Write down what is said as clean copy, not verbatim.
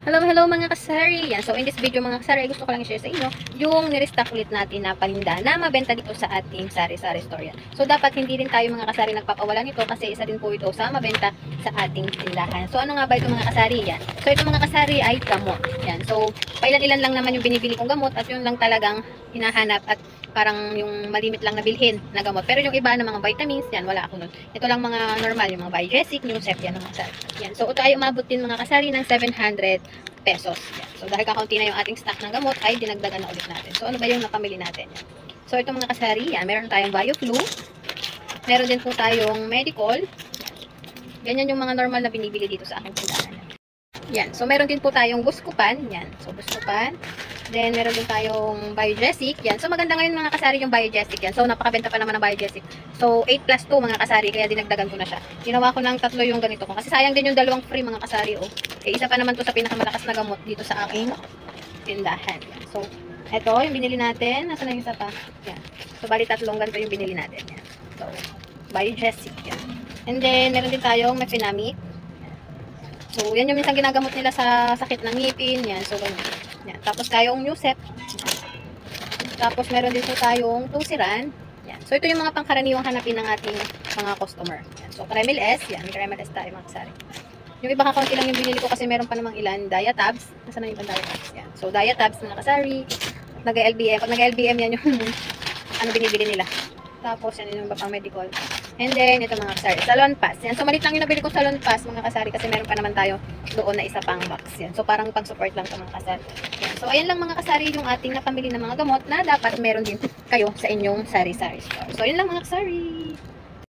Hello, hello mga kasari. Yan. So, in this video mga kasari, gusto ko lang i-share sa inyo yung nirestock ulit natin na paninda na mabenta dito sa ating sari-sari store. Yan. So, dapat hindi rin tayo mga kasari nagpapawala nito kasi isa din po ito sa mabenta sa ating tindahan. So, ano nga ba ito mga kasari? Yan. So, ito mga kasari ay gamot. Yan. So, pailan-ilan lang naman yung binibili kong gamot at yun lang talagang hinahanap at parang yung malimit lang na bilhin na gamot. Pero yung iba na mga vitamins, yan, wala ako nun. Ito lang mga normal, yung mga Biogesic, yung Sepia ng mga kasari. Yan. So, ito ay umabot din mga kasari ng 700 pesos. Yan. So, dahil kakaunti na yung ating stock ng gamot, ay dinagdagan na ulit natin. So, ano ba yung napamili natin? Yan. So, ito mga kasari, yan, meron tayong BioFlu. Meron din po tayong Medicol. Ganyan yung mga normal na binibili dito sa aking tindahan. Yan. So, meron din po tayong Buscopan. Yan. So, Buscopan. Then, meron din tayong Biogesic. Yan. So, maganda ngayon mga kasari yung Biogesic. Yan. So, napakabenta pa naman ng Biogesic. So, 8 plus 2 mga kasari. Kaya dinagdagan ko na siya. Ginawa ko ng 3 yung ganito ko. Kasi sayang din yung 2 free mga kasari. Oh. Eh, isa pa naman to sa pinakamalakas na gamot dito sa aking tindahan. Yan. So, eto yung binili natin. Nasaan na yung isa pa? Yan. So, bali 3 ganito yung binili natin. Yan. So, Biogesic. Yan. And then, meron din tayong Mefenamic. So, yan yung minsan ginagamot nila sa sakit ng ngipin. Yan. So, ganyan. Yan. Tapos, tayong Newsep. Tapos, meron din po tayong Tusiran. Yan. So, ito yung mga pangkaraniwang hanapin ng ating mga customer. Yan. So, Kremel S. Yan. May Kremel S tayo mga kasari. Yung iba kakaunti lang yung binili ko kasi meron pa namang ilan. Diatabs. Nasaan na yung ibang Diatabs? Yan. So, Diatabs mga kasari. Nag-LBM. Pag nag-LBM, yan yung ano binibili nila. Tapos, yan yung iba pang medical. And then, ito mga kasari, Salon Pass. Yan. So, malit lang yung nabili ko Salon Pass, mga kasari, kasi meron pa naman tayo doon na isa pang box. Yan. So, parang pang-support lang ito mga kasari. Yan. So, ayan lang mga kasari yung ating napamili ng mga gamot na dapat meron din kayo sa inyong sari-sari store. So, yun lang mga kasari.